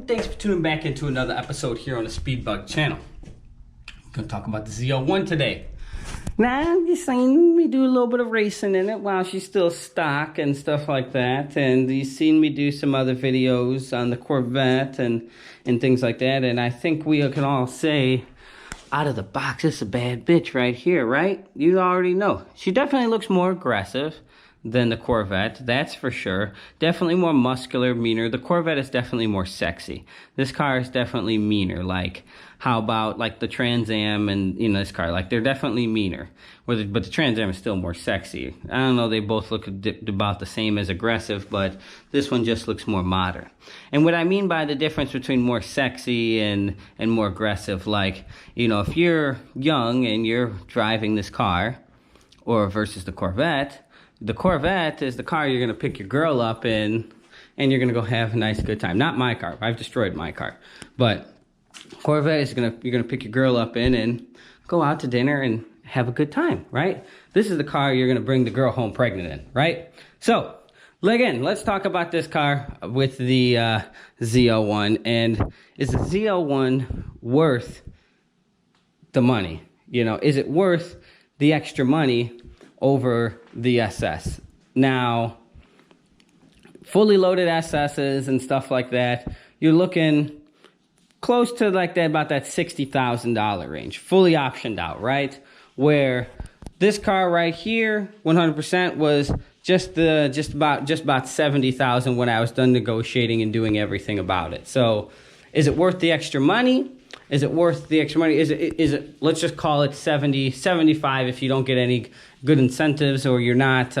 thanks for tuning back into another episode here on the Speedbug channel. I'm going to talk about the ZL1 today. Now, I'm just saying we do a little bit of racing in it while she's still stock and stuff like that. And you've seen me do some other videos on the Corvette and things like that. And I think we can all say, out of the box, it's a bad bitch right here, right? You already know. She definitely looks more aggressive than the Corvette, that's for sure. Definitely more muscular, meaner. The Corvette is definitely more sexy. This car is definitely meaner. Like, how about like the Trans Am and this car? Like, they're definitely meaner. But the Trans Am is still more sexy. I don't know, they both look about the same as aggressive, but this one just looks more modern. And what I mean by the difference between more sexy and more aggressive, like, if you're young and you're driving this car, or versus the Corvette is the car you're going to pick your girl up in, and you're going to go have a nice good time. Not my car. I've destroyed my car. But Corvette is you're going to pick your girl up in and go out to dinner and have a good time, right? This is the car you're going to bring the girl home pregnant in, right? So, again, let's talk about this car with the ZL1. And is the ZL1 worth the money? Is it worth the extra money over the SS? Now, fully loaded SSs and stuff like that, you're looking close to like that, about that $60,000 range, fully optioned out, right? Where this car right here, 100% was just about $70,000 when I was done negotiating and doing everything about it. So, is it worth the extra money? Is it worth the extra money? Is it, let's just call it 70, 75 if you don't get any good incentives or you're not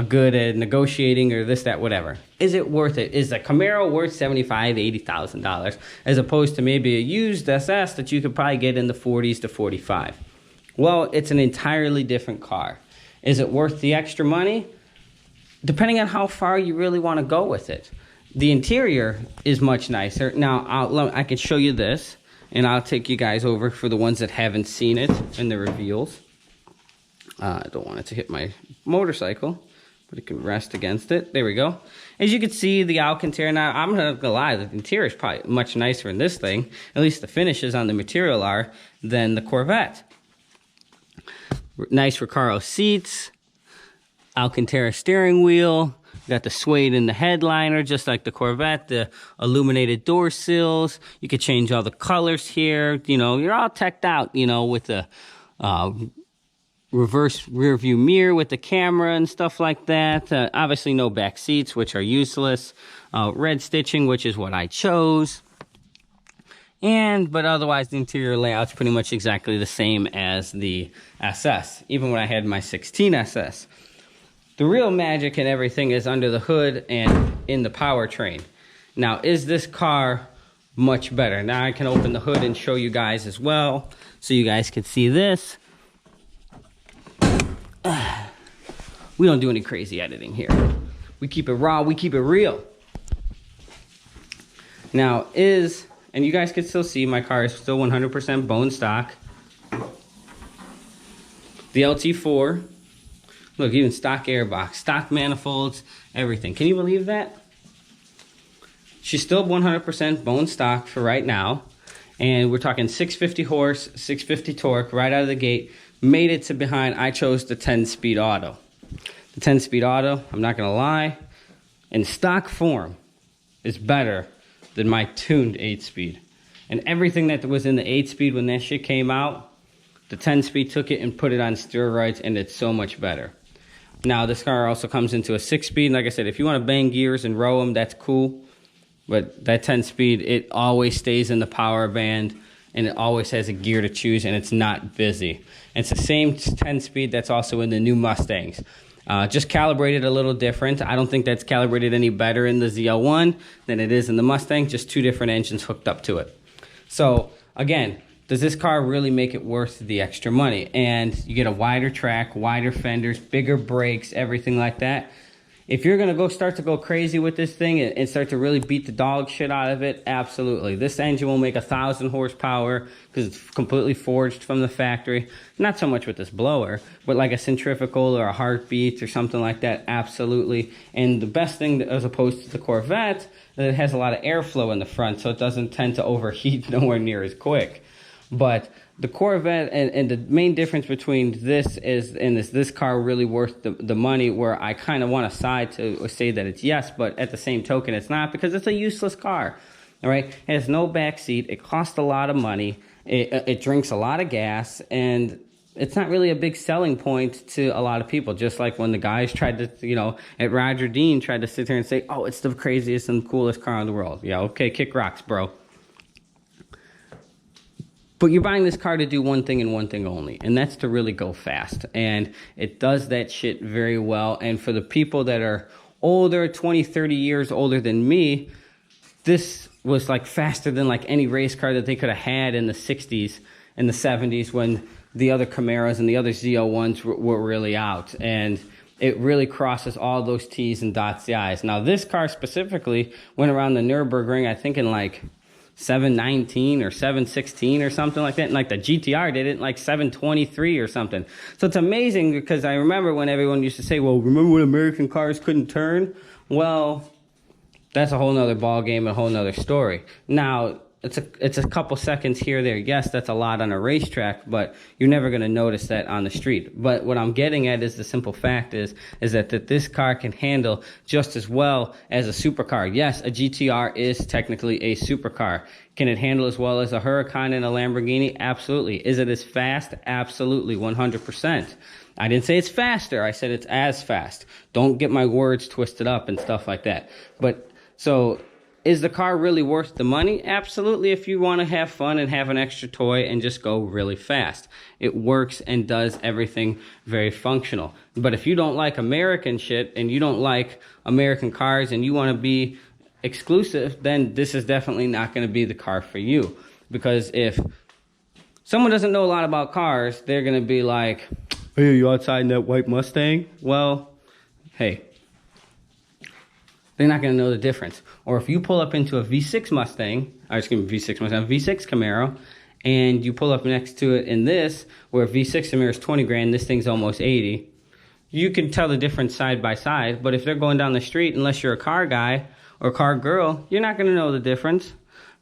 good at negotiating or this, that, whatever. Is it worth it? Is a Camaro worth $75,000, $80,000 as opposed to maybe a used SS that you could probably get in the 40s to 45? Well, it's an entirely different car. Is it worth the extra money? Depending on how far you really want to go with it. The interior is much nicer. Now, I can show you this. And I'll take you guys over for the ones that haven't seen it in the reveals. I don't want it to hit my motorcycle, but it can rest against it. There we go. As you can see, the Alcantara. Now, I'm not gonna lie, the interior is probably much nicer in this thing. At least the finishes on the material are than the Corvette. Nice Recaro seats, Alcantara steering wheel. Got the suede in the headliner, just like the Corvette, the illuminated door sills. You could change all the colors here. You're all teched out, with the reverse rear view mirror with the camera and stuff like that. Obviously no back seats, which are useless. Red stitching, which is what I chose. But otherwise the interior layout's pretty much exactly the same as the SS, even when I had my 16 SS. The real magic and everything is under the hood and in the powertrain. Now, is this car much better? Now, I can open the hood and show you guys as well, so you guys can see this. We don't do any crazy editing here. We keep it raw, we keep it real. Now, and you guys can still see my car is still 100% bone stock. The LT4. Look, even stock airbox, stock manifolds, everything. Can you believe that? She's still 100% bone stock for right now. And we're talking 650 horse, 650 torque right out of the gate. Made it to behind. I chose the 10-speed auto. The 10-speed auto, I'm not going to lie, in stock form is better than my tuned 8-speed. And everything that was in the 8-speed when that shit came out, the 10-speed took it and put it on steroids, and it's so much better. Now, this car also comes into a 6-speed. Like I said, if you want to bang gears and row them, that's cool. But that 10-speed, it always stays in the power band, and it always has a gear to choose, and it's not busy. And it's the same 10-speed that's also in the new Mustangs. Just calibrated a little different. I don't think that's calibrated any better in the ZL1 than it is in the Mustang. Just two different engines hooked up to it. So, again, does this car really make it worth the extra money? And you get a wider track, wider fenders, bigger brakes, everything like that. If you're going to start to go crazy with this thing and start to really beat the dog shit out of it, absolutely. This engine will make 1,000 horsepower because it's completely forged from the factory. Not so much with this blower, but like a centrifugal or a heartbeat or something like that, absolutely. And the best thing, as opposed to the Corvette, that it has a lot of airflow in the front, so it doesn't tend to overheat nowhere near as quick. But the Corvette, and the main difference between this and this car really worth the money, where I kind of want to side to say that it's yes, but at the same token it's not, because it's a useless car. All right, it has no back seat, it costs a lot of money, it drinks a lot of gas, and it's not really a big selling point to a lot of people. Just like when the guys tried to, at Roger Dean tried to sit here and say, oh, it's the craziest and coolest car in the world. Yeah, okay, kick rocks, bro. But you're buying this car to do one thing and one thing only, and that's to really go fast. And it does that shit very well. And for the people that are older, 20, 30 years older than me, this was like faster than like any race car that they could have had in the 60s and the 70s when the other Camaros and the other ZL1s were really out. And it really crosses all those T's and dots the I's. Now, this car specifically went around the Nürburgring, I think in like 719 or 716 or something like that, and like the GTR did it in like 723 or something. So it's amazing, because I remember when everyone used to say, well, remember when American cars couldn't turn? Well, that's a whole nother ball game, a whole nother story. Now, it's a couple seconds here or there. Yes, that's a lot on a racetrack, but you're never going to notice that on the street. But what I'm getting at is the simple fact is that this car can handle just as well as a supercar. Yes, a GTR is technically a supercar. Can it handle as well as a Huracan and a Lamborghini? Absolutely. Is it as fast? Absolutely, 100%. I didn't say it's faster. I said it's as fast. Don't get my words twisted up and stuff like that. But so, is the car really worth the money? Absolutely, if you want to have fun and have an extra toy and just go really fast. It works and does everything very functional. But if you don't like American shit and you don't like American cars and you want to be exclusive, then this is definitely not going to be the car for you. Because if someone doesn't know a lot about cars, they're going to be like, hey, are you outside in that white Mustang? Well, hey, they're not going to know the difference. Or if you pull up into a V6 Mustang, or excuse me, V6 Mustang, V6 Camaro, and you pull up next to it in this, where V6 Camaro is 20 grand, this thing's almost 80, you can tell the difference side by side. But if they're going down the street, unless you're a car guy or car girl, you're not going to know the difference.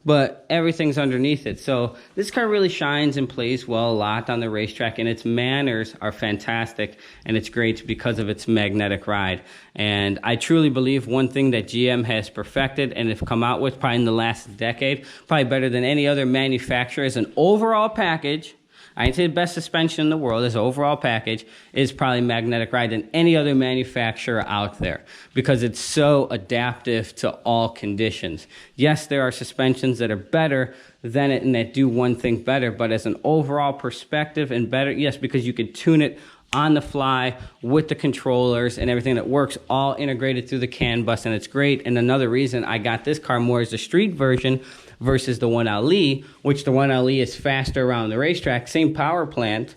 But everything's underneath it. So this car really shines and plays well a lot on the racetrack, and its manners are fantastic, and it's great because of its magnetic ride. And I truly believe one thing that GM has perfected and have come out with probably in the last decade, probably better than any other manufacturer, is an overall package. I ain't say the best suspension in the world, as an overall package, is probably magnetic ride than any other manufacturer out there, because it's so adaptive to all conditions. Yes, there are suspensions that are better than it and that do one thing better, but as an overall perspective and better, yes, because you can tune it on the fly with the controllers and everything that works all integrated through the CAN bus, and it's great. And another reason I got this car more is the street version versus the 1LE, which the 1LE is faster around the racetrack, same power plant,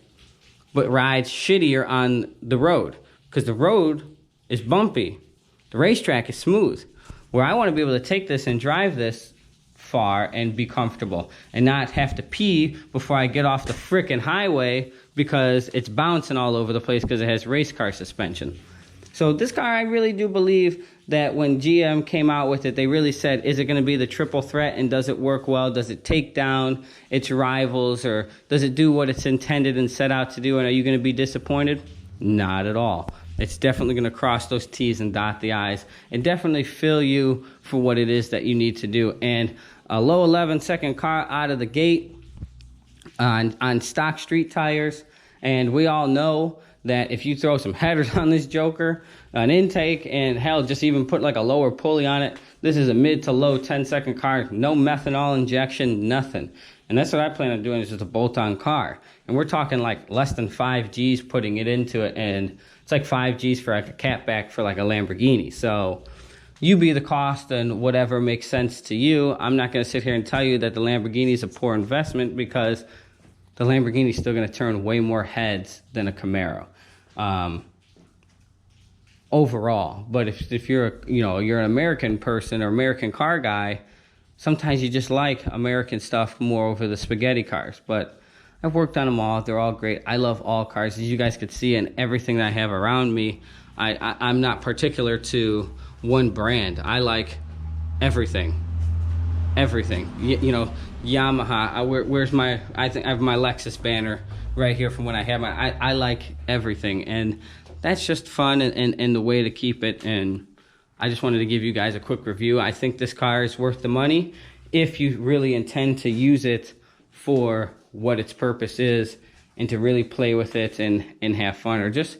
but rides shittier on the road, because the road is bumpy. The racetrack is smooth. Where I want to be able to take this and drive this far and be comfortable and not have to pee before I get off the frickin' highway because it's bouncing all over the place because it has Racecar suspension. So this car, I really do believe that when GM came out with it, they really said, is it going to be the triple threat, and does it work well? Does it take down its rivals, or does it do what it's intended and set out to do, and are you going to be disappointed? Not at all. It's definitely going to cross those T's and dot the I's and definitely fill you for what it is that you need to do. And a low 11-second car out of the gate on stock street tires, and we all know that if you throw some headers on this joker, an intake, and hell, just even put like a lower pulley on it, this is a mid to low 10-second car, no methanol injection, nothing. And that's what I plan on doing, is just a bolt-on car. And we're talking like less than 5 G's putting it into it, and it's like 5 G's for like a catback for like a Lamborghini. So you be the cost and whatever makes sense to you. I'm not going to sit here and tell you that the Lamborghini is a poor investment, because the Lamborghini is still going to turn way more heads than a Camaro. overall. But if you're you're an American person or American car guy, sometimes you just like American stuff more over the spaghetti cars. But I've worked on them all. They're all great. I love all cars. As you guys could see in everything that I have around me, I'm not particular to one brand. I like everything. Everything. You know, Yamaha. Where's my, I think I have my Lexus banner right here from when I had my, I like everything. And that's just fun and the way to keep it. And I just wanted to give you guys a quick review. I think this car is worth the money if you really intend to use it for what its purpose is and to really play with it and have fun, or just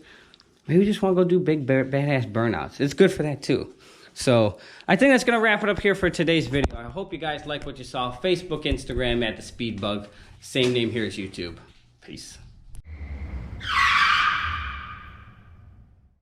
maybe just want to go do big badass burnouts. It's good for that too. So I think that's going to wrap it up here for today's video. I hope you guys like what you saw. Facebook, Instagram at The Speed Bug. Same name here as YouTube. Peace.